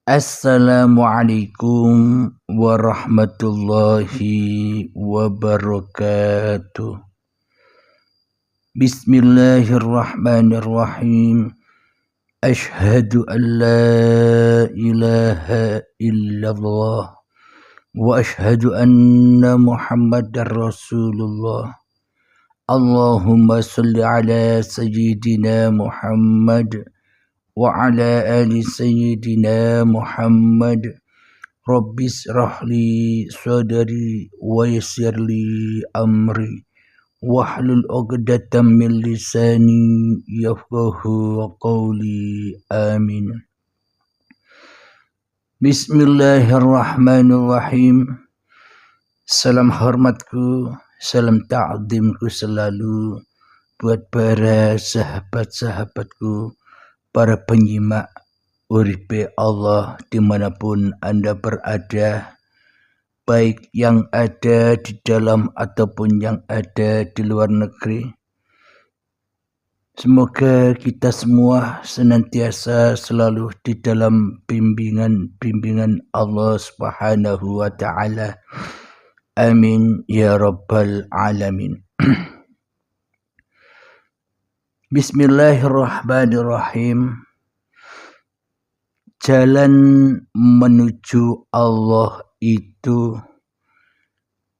Assalamualaikum warahmatullahi wabarakatuh. Bismillahirrahmanirrahim. Ashhadu an la ilaha illallah wa ashhadu anna Muhammadar Rasulullah. Allahumma salli ala sayyidina Muhammad wa ala ali sayyidina Muhammad. Rabbis rahli sadri wa yassirli amri wahlul 'uqdatam min lisani yafqahu qawli. Amin. Bismillahirrahmanirrahim. Salam hormatku, salam ta'zimku selalu buat para sahabat-sahabatku, para penyimak Uripe Allah dimanapun Anda berada, baik yang ada di dalam ataupun yang ada di luar negeri. Semoga kita semua senantiasa selalu di dalam bimbingan Allah Subhanahu wa Ta'ala. Amin ya Rabbal Alamin. Bismillahirrahmanirrahim. Jalan menuju Allah itu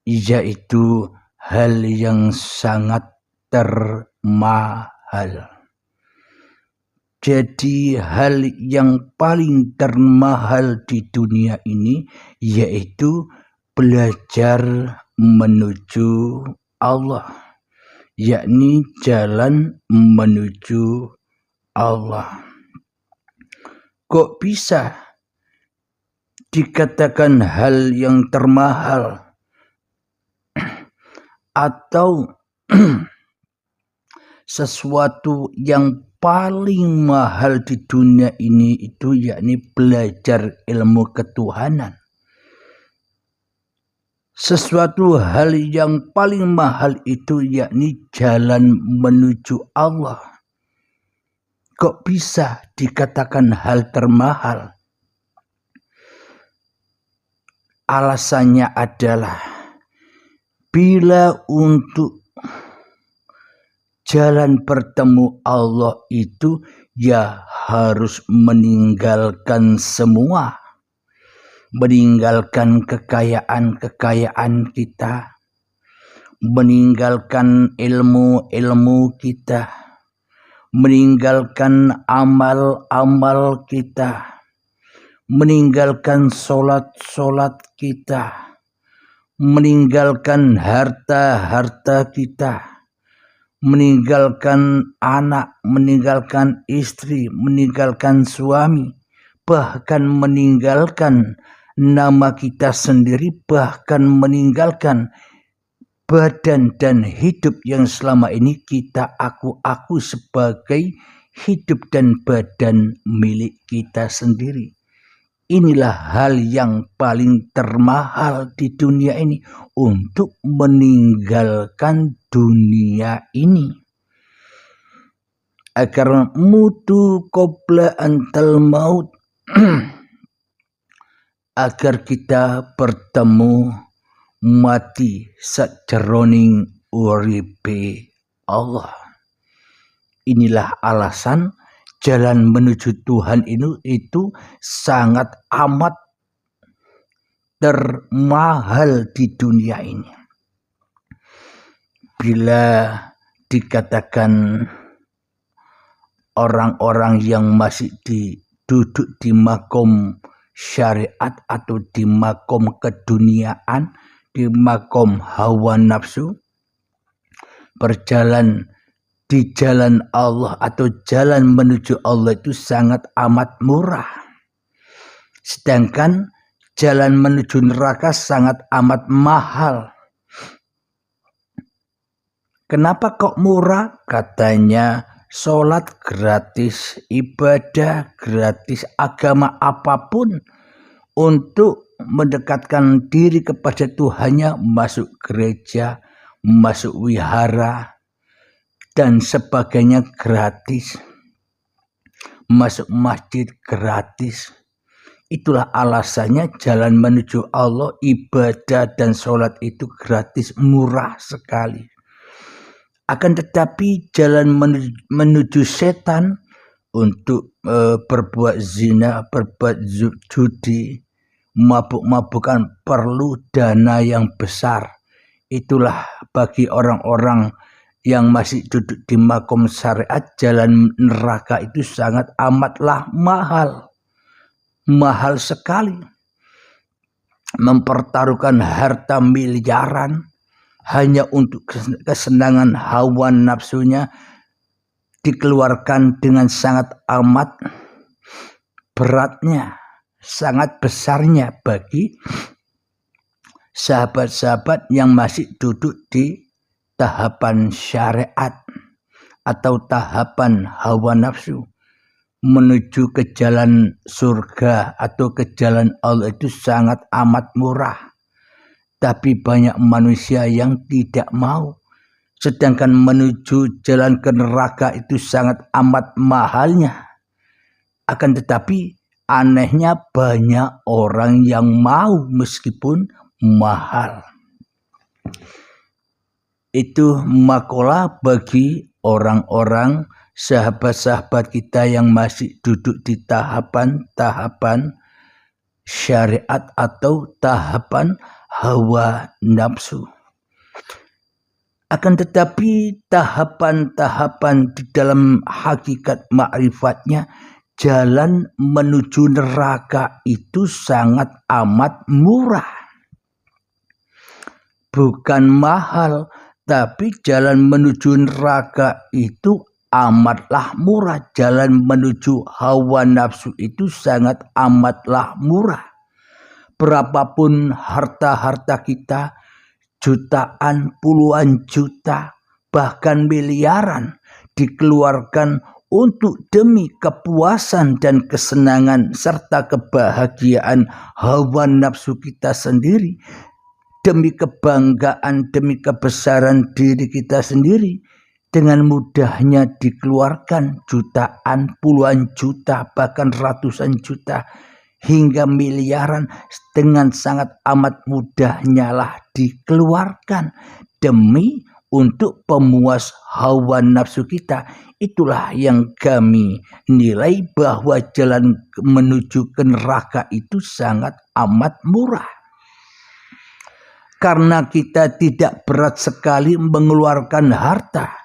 yaitu hal yang sangat termahal. Jadi hal yang paling termahal di dunia ini yaitu belajar menuju Allah, yakni jalan menuju Allah. Kok bisa dikatakan hal yang termahal atau sesuatu yang paling mahal di dunia ini itu yakni belajar ilmu ketuhanan. Sesuatu hal yang paling mahal itu yakni jalan menuju Allah. Kok bisa dikatakan hal termahal? Alasannya adalah bila untuk jalan bertemu Allah itu ya harus meninggalkan semua. Meninggalkan kekayaan kita, meninggalkan ilmu kita, meninggalkan amal-amal kita, meninggalkan solat kita, meninggalkan harta kita, meninggalkan anak, meninggalkan istri, meninggalkan suami, bahkan meninggalkan nama kita sendiri, bahkan meninggalkan badan dan hidup yang selama ini kita aku sebagai hidup dan badan milik kita sendiri. Inilah hal yang paling termahal di dunia ini, untuk meninggalkan dunia ini. Agar mutu qabla antal maut, agar kita bertemu mati sajroning uripe Allah. Inilah alasan jalan menuju Tuhan itu sangat amat termahal di dunia ini. Bila dikatakan orang-orang yang masih duduk di makom syariat atau di makom keduniaan, di makom hawa nafsu, berjalan di jalan Allah atau jalan menuju Allah itu sangat amat murah. Sedangkan jalan menuju neraka sangat amat mahal. Kenapa kok murah? Katanya sholat gratis, ibadah gratis, agama apapun untuk mendekatkan diri kepada Tuhannya, masuk gereja, masuk wihara, dan sebagainya gratis. Masuk masjid gratis. Itulah alasannya jalan menuju Allah, ibadah dan sholat itu gratis, murah sekali. Akan tetapi jalan menuju setan untuk berbuat zina, berbuat judi, mabuk-mabukan perlu dana yang besar. Itulah bagi orang-orang yang masih duduk di makom syariat, jalan neraka itu sangat amatlah mahal. Mahal sekali. Mempertaruhkan harta miliaran hanya untuk kesenangan hawa nafsunya dikeluarkan dengan sangat amat beratnya, sangat besarnya bagi sahabat-sahabat yang masih duduk di tahapan syariat atau tahapan hawa nafsu. Menuju ke jalan surga atau ke jalan Allah itu sangat amat murah. Tapi banyak manusia yang tidak mau. Sedangkan menuju jalan ke neraka itu sangat amat mahalnya. Akan tetapi anehnya banyak orang yang mau meskipun mahal. Itu makalah bagi orang-orang sahabat-sahabat kita yang masih duduk di tahapan-tahapan syariat atau tahapan hawa nafsu. Akan tetapi tahapan-tahapan di dalam hakikat ma'rifatnya, jalan menuju neraka itu sangat amat murah. Bukan mahal, tapi jalan menuju neraka itu amatlah murah. Jalan menuju hawa nafsu itu sangat amatlah murah. Berapapun harta-harta kita, jutaan, puluhan juta, bahkan miliaran dikeluarkan untuk demi kepuasan dan kesenangan serta kebahagiaan hawa nafsu kita sendiri, demi kebanggaan, demi kebesaran diri kita sendiri, dengan mudahnya dikeluarkan jutaan, puluhan juta, bahkan ratusan juta, hingga miliaran dengan sangat amat mudahnya lah dikeluarkan demi untuk pemuas hawa nafsu kita. Itulah yang kami nilai bahwa jalan menuju ke neraka itu sangat amat murah. Karena kita tidak berat sekali mengeluarkan harta.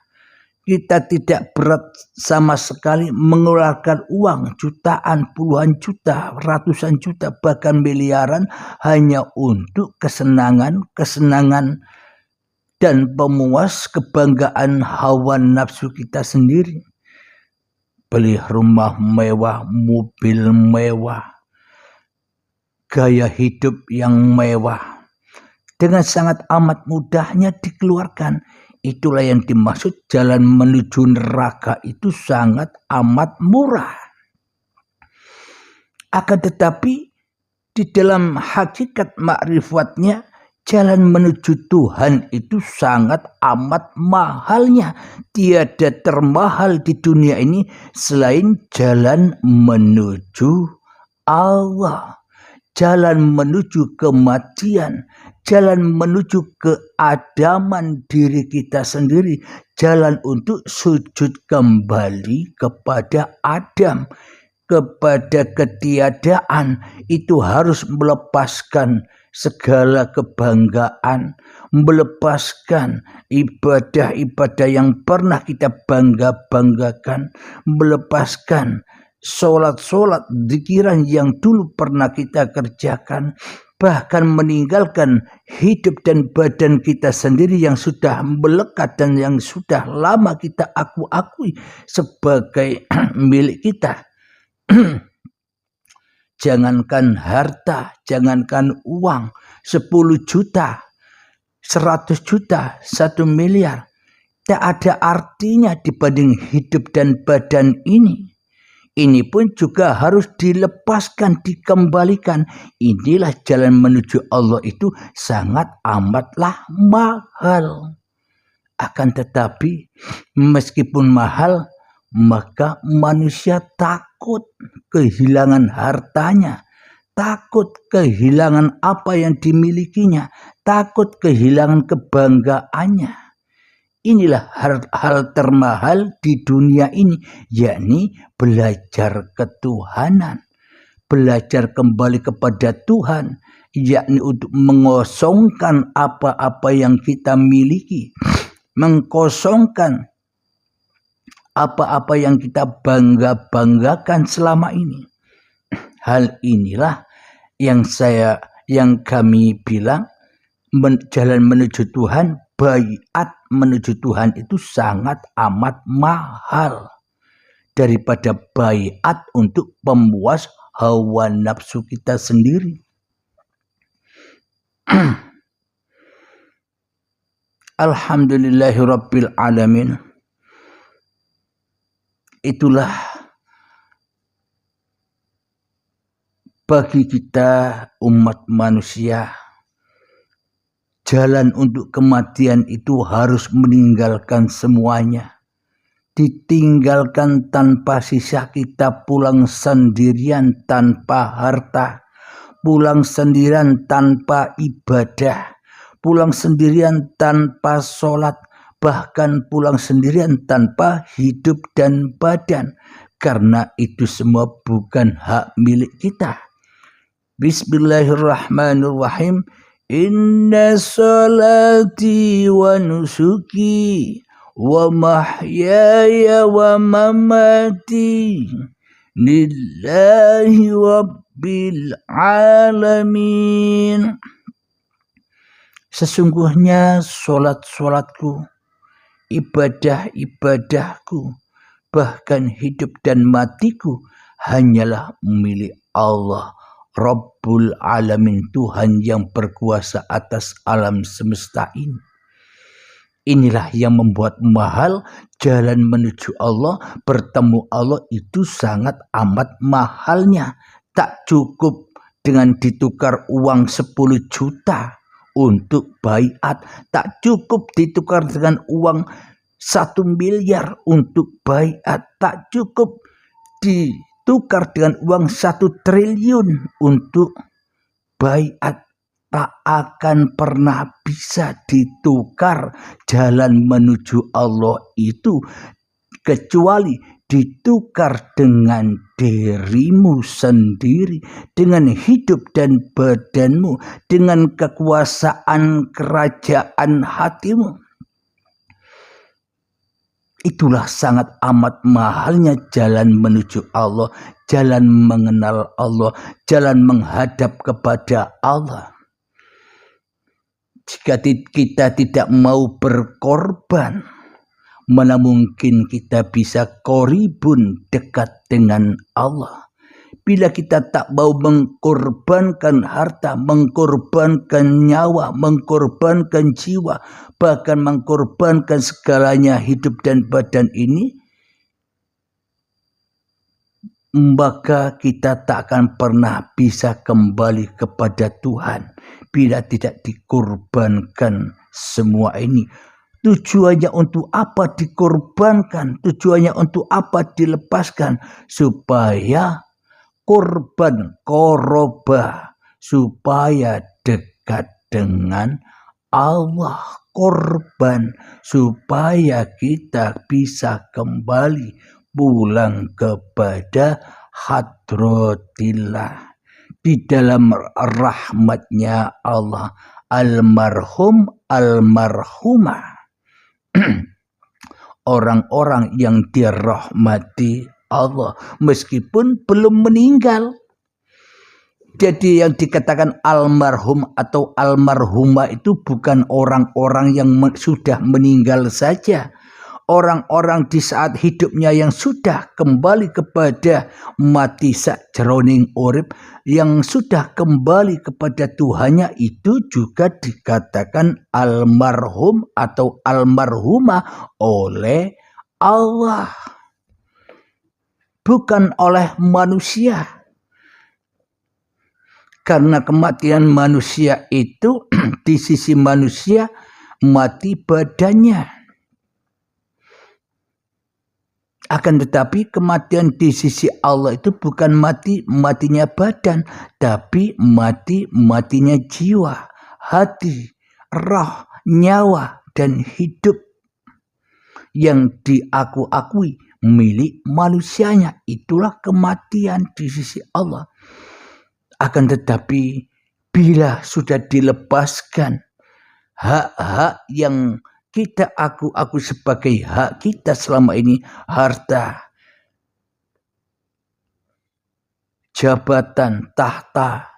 Kita tidak berat sama sekali mengeluarkan uang jutaan, puluhan juta, ratusan juta, bahkan miliaran hanya untuk kesenangan dan pemuas kebanggaan hawa nafsu kita sendiri. Beli rumah mewah, mobil mewah, gaya hidup yang mewah, dengan sangat amat mudahnya dikeluarkan. Itulah yang dimaksud jalan menuju neraka itu sangat amat murah. Akan tetapi di dalam hakikat ma'rifatnya, jalan menuju Tuhan itu sangat amat mahalnya. Tiada termahal di dunia ini selain jalan menuju Allah. Jalan menuju kematian, jalan menuju keadaman diri kita sendiri, jalan untuk sujud kembali kepada Adam, kepada ketiadaan. Itu harus melepaskan segala kebanggaan, melepaskan ibadah-ibadah yang pernah kita bangga-banggakan, melepaskan sholat-sholat, zikiran yang dulu pernah kita kerjakan, bahkan meninggalkan hidup dan badan kita sendiri yang sudah melekat dan yang sudah lama kita akui sebagai milik kita. Jangankan harta, jangankan uang, 10 juta, 100 juta, 1 miliar, tak ada artinya dibanding hidup dan badan ini. Ini pun juga harus dilepaskan, dikembalikan. Inilah jalan menuju Allah itu sangat amatlah mahal. Akan tetapi meskipun mahal, maka manusia takut kehilangan hartanya, takut kehilangan apa yang dimilikinya, takut kehilangan kebanggaannya. Inilah hal termahal di dunia ini, yakni belajar ketuhanan, belajar kembali kepada Tuhan, yakni untuk mengosongkan apa-apa yang kita miliki, mengkosongkan apa-apa yang kita banggakan selama ini. Hal inilah yang kami bilang jalan menuju Tuhan, baiat menuju Tuhan itu sangat amat mahal daripada baiat untuk pemuas hawa nafsu kita sendiri. Alhamdulillahirabbil alamin. Itulah bagi kita umat manusia, jalan untuk kematian itu harus meninggalkan semuanya. Ditinggalkan tanpa sisa, kita pulang sendirian tanpa harta, pulang sendirian tanpa ibadah, pulang sendirian tanpa sholat, bahkan pulang sendirian tanpa hidup dan badan. Karena itu semua bukan hak milik kita. Bismillahirrahmanirrahim. Inna salati wa nusuki wa mahyaya wa mamati lillahi rabbil alamin. Sesungguhnya solat-solatku, ibadah-ibadahku, bahkan hidup dan matiku hanyalah milik Allah Rabbul Alamin, Tuhan yang berkuasa atas alam semesta ini. Inilah yang membuat mahal jalan menuju Allah, bertemu Allah itu sangat amat mahalnya. Tak cukup dengan ditukar uang 10 juta untuk baiat, tak cukup ditukar dengan uang 1 miliar untuk baiat, tak cukup ditukar dengan uang 1 triliun untuk baiat. Tak akan pernah bisa ditukar jalan menuju Allah itu kecuali ditukar dengan dirimu sendiri, dengan hidup dan badanmu, dengan kekuasaan kerajaan hatimu. Itulah sangat amat mahalnya jalan menuju Allah, jalan mengenal Allah, jalan menghadap kepada Allah. Jika kita tidak mau berkorban, mana mungkin kita bisa koribun, dekat dengan Allah. Bila kita tak mau mengkorbankan harta, mengkorbankan nyawa, mengkorbankan jiwa, bahkan mengkorbankan segalanya hidup dan badan ini, maka kita tak akan pernah bisa kembali kepada Tuhan bila tidak dikorbankan semua ini. Tujuannya untuk apa dikorbankan? Tujuannya untuk apa dilepaskan? Supaya korban, koroba, supaya dekat dengan Allah. Korban supaya kita bisa kembali pulang kepada hadratillah. Di dalam rahmatnya Allah, almarhum, almarhumah, orang-orang yang dirahmati Allah meskipun belum meninggal. Jadi yang dikatakan almarhum atau almarhumah itu bukan orang-orang yang sudah meninggal saja. Orang-orang di saat hidupnya yang sudah kembali kepada mati sakjroning urip, yang sudah kembali kepada Tuhannya, itu juga dikatakan almarhum atau almarhumah oleh Allah, bukan oleh manusia. Karena kematian manusia itu di sisi manusia mati badannya. Akan tetapi kematian di sisi Allah itu bukan matinya badan, tapi matinya jiwa, hati, roh, nyawa, dan hidup yang diakui milik manusianya. Itulah kematian di sisi Allah. Akan tetapi bila sudah dilepaskan hak-hak yang kita aku sebagai hak kita selama ini, harta, jabatan, tahta,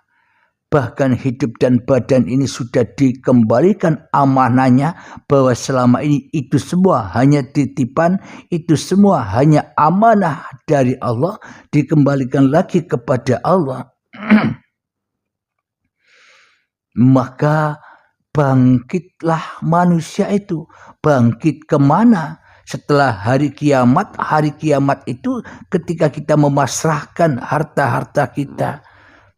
bahkan hidup dan badan ini sudah dikembalikan amanahnya, bahwa selama ini itu semua hanya titipan, itu semua hanya amanah dari Allah, dikembalikan lagi kepada Allah. Maka bangkitlah manusia itu. Bangkit kemana? Setelah hari kiamat. Hari kiamat itu ketika kita memasrahkan harta-harta kita,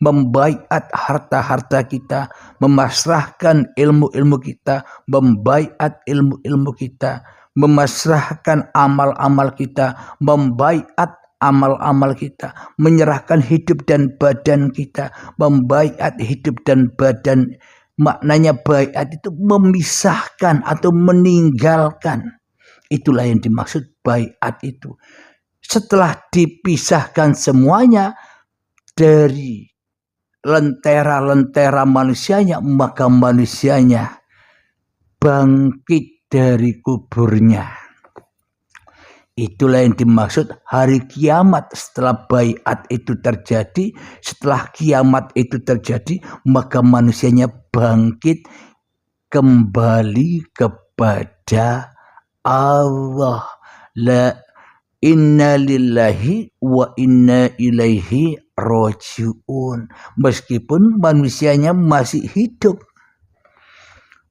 membaiat harta-harta kita, memasrahkan ilmu-ilmu kita, membaiat ilmu-ilmu kita, memasrahkan amal-amal kita, membaiat amal-amal kita, menyerahkan hidup dan badan kita, membaiat hidup dan badan. Maknanya baiat itu memisahkan atau meninggalkan. Itulah yang dimaksud baiat itu. Setelah dipisahkan semuanya dari lentera-lentera manusianya, maka manusianya bangkit dari kuburnya. Itulah yang dimaksud hari kiamat. Setelah baiat itu terjadi, setelah kiamat itu terjadi, maka manusianya bangkit kembali kepada Allah. La inna lillahi wa inna ilaihi raji'un. Meskipun manusianya masih hidup.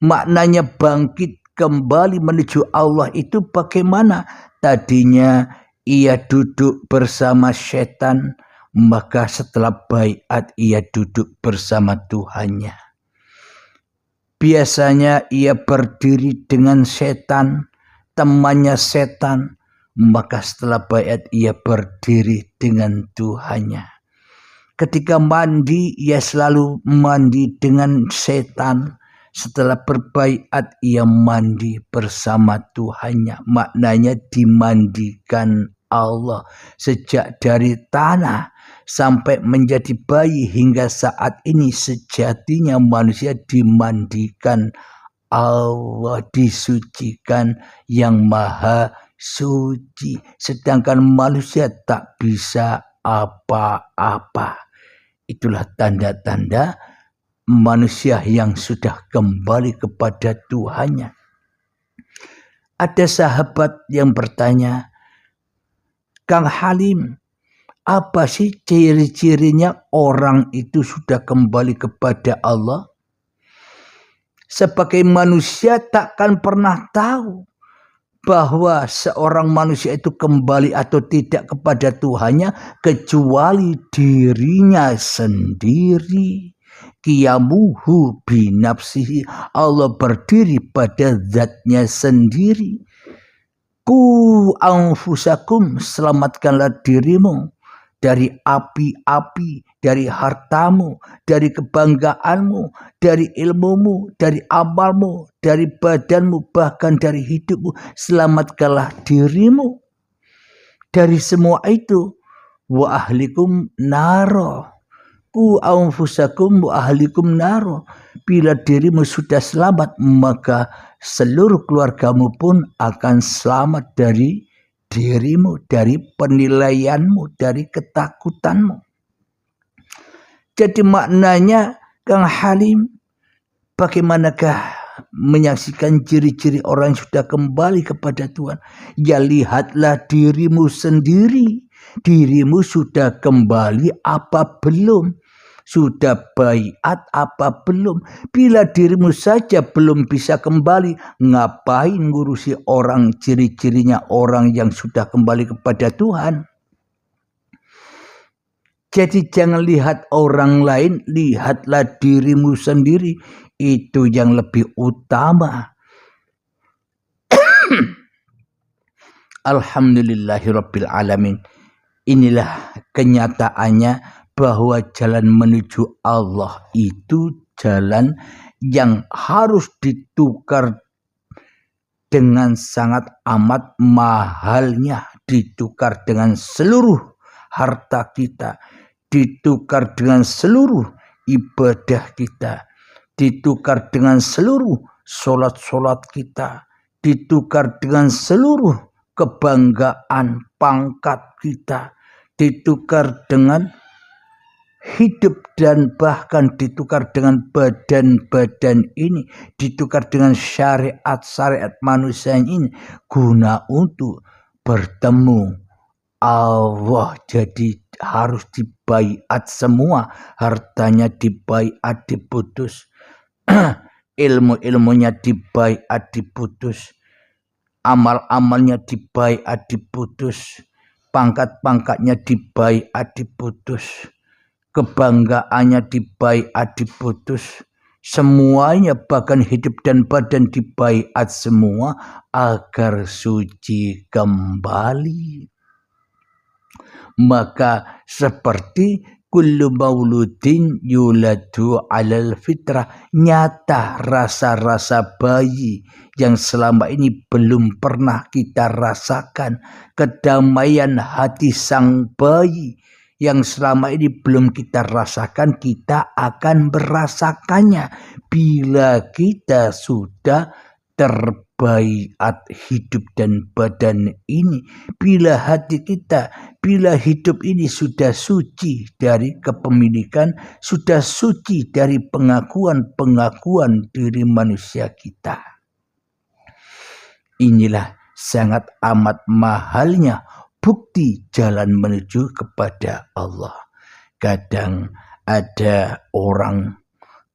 Maknanya bangkit kembali menuju Allah itu bagaimana? Tadinya ia duduk bersama setan, maka setelah baiat ia duduk bersama Tuhannya. Biasanya ia berdiri dengan setan, temannya setan, maka setelah baiat ia berdiri dengan Tuhannya. Ketika mandi, ia selalu mandi dengan setan. Setelah berbaiat ia mandi bersama Tuhannya. Maknanya dimandikan Allah. Sejak dari tanah sampai menjadi bayi hingga saat ini, sejatinya manusia dimandikan Allah, disucikan yang maha suci. Sedangkan manusia tak bisa apa-apa. Itulah tanda-tanda manusia yang sudah kembali kepada Tuhannya. Ada sahabat yang bertanya, Kang Halim, apa sih ciri-cirinya orang itu sudah kembali kepada Allah? Sebagai manusia takkan pernah tahu bahwa seorang manusia itu kembali atau tidak kepada Tuhannya kecuali dirinya sendiri. Qiyamuhu binafsihi, Allah berdiri pada zatnya sendiri. Ku anfusakum, selamatkanlah dirimu dari api-api, dari hartamu, dari kebanggaanmu, dari ilmumu, dari amalmu, dari badanmu, bahkan dari hidupmu. Selamatkanlah dirimu dari semua itu. Wa ahlikum naro. Ku anfusakum wa ahlikum naro. Bila dirimu sudah selamat, maka seluruh keluargamu pun akan selamat dari dirimu, dari penilaianmu, dari ketakutanmu. Jadi maknanya, Kang Halim, bagaimanakah menyaksikan ciri-ciri orang yang sudah kembali kepada Tuhan? Ya, lihatlah dirimu sendiri. Dirimu sudah kembali apa belum? Sudah baiat apa belum? Bila dirimu saja belum bisa kembali, ngapain ngurusi orang, ciri-cirinya orang yang sudah kembali kepada Tuhan? Jadi jangan lihat orang lain, lihatlah dirimu sendiri. Itu yang lebih utama. Alhamdulillahirabbil alamin. Inilah kenyataannya bahwa jalan menuju Allah itu jalan yang harus ditukar dengan sangat amat mahalnya, ditukar dengan seluruh harta kita, ditukar dengan seluruh ibadah kita, ditukar dengan seluruh solat-solat kita, ditukar dengan seluruh kebanggaan pangkat kita, ditukar dengan hidup dan bahkan ditukar dengan badan-badan ini, ditukar dengan syariat-syariat manusia ini guna untuk bertemu Allah. Jadi harus dibaiat semua, hartanya dibaiat diputus, ilmu-ilmunya dibaiat diputus, amal-amalnya dibaiat diputus, pangkat-pangkatnya dibaiat diputus, kebanggaannya dibaiat diputus, semuanya bahkan hidup dan badan dibaiat semua agar suci kembali. Maka seperti kullu mauludin yuladu alal fitrah, nyata rasa-rasa bayi yang selama ini belum pernah kita rasakan, kedamaian hati sang bayi yang selama ini belum kita rasakan, kita akan merasakannya bila kita sudah terbaiat hidup dan badan ini, bila hati kita, bila hidup ini sudah suci dari kepemilikan, sudah suci dari pengakuan-pengakuan diri manusia kita. Inilah sangat amat mahalnya bukti jalan menuju kepada Allah. Kadang ada orang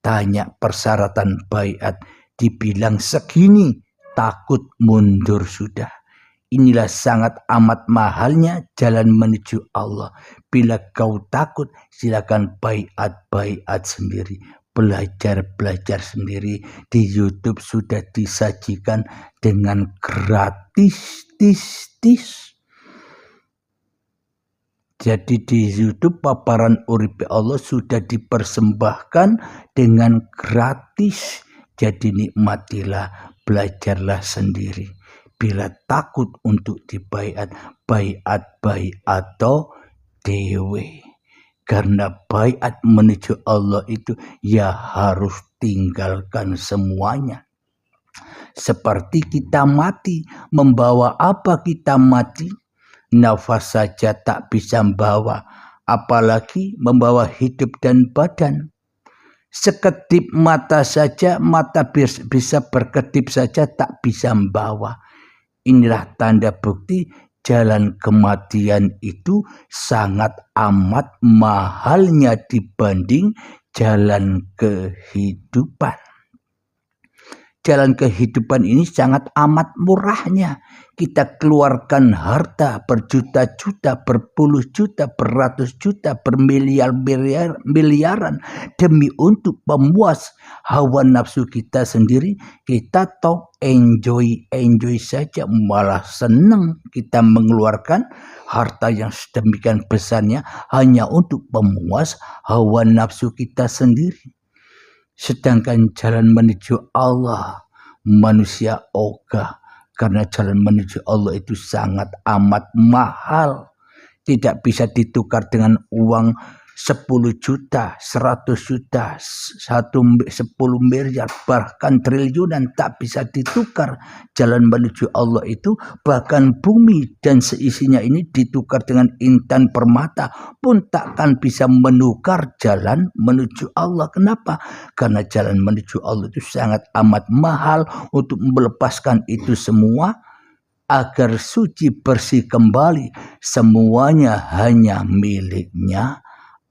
tanya persyaratan baiat, dibilang segini, takut mundur sudah. Inilah sangat amat mahalnya jalan menuju Allah. Bila kau takut, silakan baiat sendiri. Belajar sendiri. Di YouTube sudah disajikan dengan gratis. Jadi di YouTube paparan Uripe Allah sudah dipersembahkan dengan gratis. Jadi nikmatilah, belajarlah sendiri. Bila takut untuk dibaiat, baiat atau dewe. Karena baiat menuju Allah itu ya harus tinggalkan semuanya. Seperti kita mati, membawa apa kita mati? Nafas saja tak bisa membawa, apalagi membawa hidup dan badan. Sekedip mata saja, mata bisa berkedip saja tak bisa membawa. Inilah tanda bukti jalan kematian itu sangat amat mahalnya dibanding jalan kehidupan. Jalan kehidupan ini sangat amat murahnya. Kita keluarkan harta berjuta-juta, berpuluh juta, beratus juta, bermiliaran demi untuk memuas hawa nafsu kita sendiri. Kita toh enjoy saja, malah senang kita mengeluarkan harta yang sedemikian besarnya hanya untuk memuas hawa nafsu kita sendiri. Sedangkan jalan menuju Allah, manusia ogah. Karena jalan menuju Allah itu sangat amat mahal. Tidak bisa ditukar dengan uang 10 juta, 100 juta, 10 miliar, bahkan triliunan tak bisa ditukar. Jalan menuju Allah itu, bahkan bumi dan seisinya ini ditukar dengan intan permata pun takkan bisa menukar jalan menuju Allah. Kenapa? Karena jalan menuju Allah itu sangat amat mahal. Untuk melepaskan itu semua agar suci bersih kembali, semuanya hanya miliknya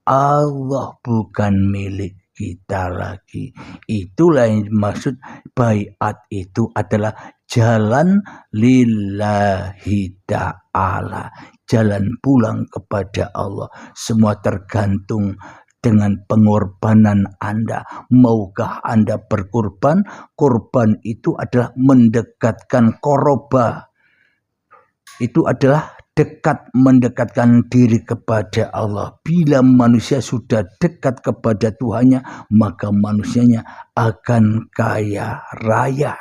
Allah, bukan milik kita lagi. Itulah yang dimaksud baiat itu adalah jalan lillahi ta'ala, jalan pulang kepada Allah. Semua tergantung dengan pengorbanan Anda. Maukah Anda berkorban? Korban itu adalah mendekatkan koroba, itu adalah mendekatkan diri kepada Allah. Bila manusia sudah dekat kepada Tuhannya, maka manusianya akan kaya raya.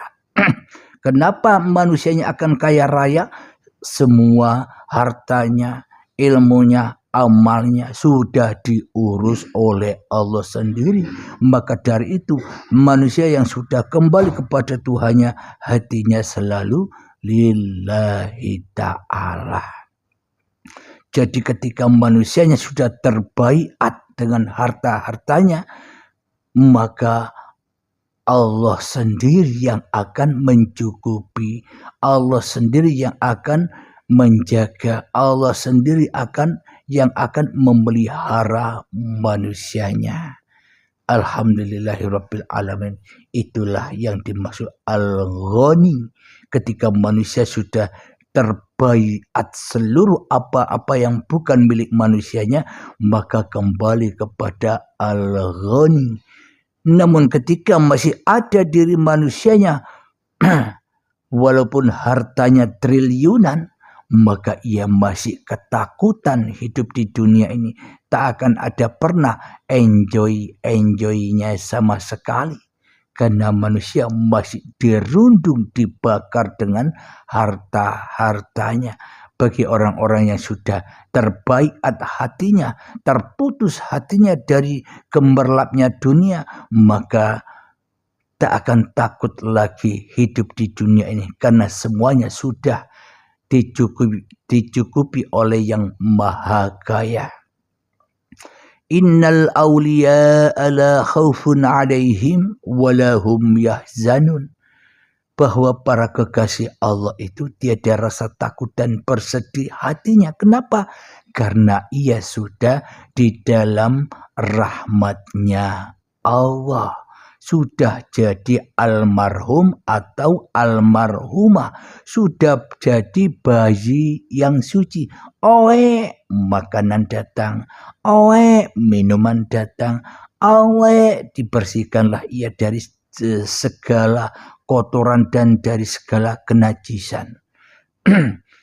Kenapa manusianya akan kaya raya? Semua hartanya, ilmunya, amalnya sudah diurus oleh Allah sendiri. Maka dari itu, manusia yang sudah kembali kepada Tuhannya, hatinya selalu lillahi ta'ala. Jadi ketika manusianya sudah terbaiat dengan harta-hartanya, maka Allah sendiri yang akan mencukupi, Allah sendiri yang akan menjaga, Allah sendiri yang akan memelihara manusianya. Alhamdulillahirabbil alamin. Itulah yang dimaksud al-ghani. Ketika manusia sudah terbaiat seluruh apa-apa yang bukan milik manusianya, maka kembali kepada al-ghani. Namun ketika masih ada diri manusianya, walaupun hartanya triliunan, maka ia masih ketakutan hidup di dunia ini. Tak akan ada pernah enjoy-nya sama sekali. Karena manusia masih dirundung, dibakar dengan harta-hartanya. Bagi orang-orang yang sudah terbaiat hatinya, terputus hatinya dari gemerlapnya dunia, maka tak akan takut lagi hidup di dunia ini. Karena semuanya sudah dicukupi oleh yang maha kaya. Innal awliya'a la khaufun 'alaihim wa lahum yahzanun. Bahwa para kekasih Allah itu tiada rasa takut dan bersedih hatinya. Kenapa? Karena ia sudah di dalam rahmatnya Allah. Sudah jadi almarhum atau almarhumah, sudah jadi bayi yang suci. Oe, makanan datang, oe, minuman datang, oe, dibersihkanlah ia dari segala kotoran dan dari segala kenajisan.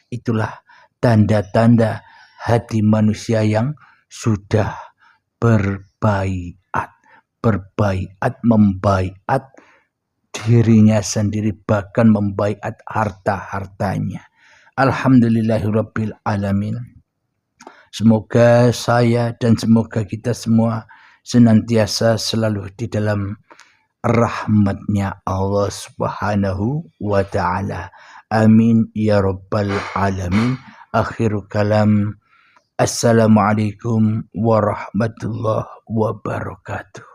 Itulah tanda-tanda hati manusia yang sudah berbaiat, membaiat dirinya sendiri, bahkan membaiat harta-hartanya. Alhamdulillahirabbil alamin. Semoga saya dan semoga kita semua senantiasa selalu di dalam rahmatnya Allah Subhanahu wa ta'ala. Amin ya rabbal alamin. Akhiru kalam. Assalamualaikum warahmatullahi wabarakatuh.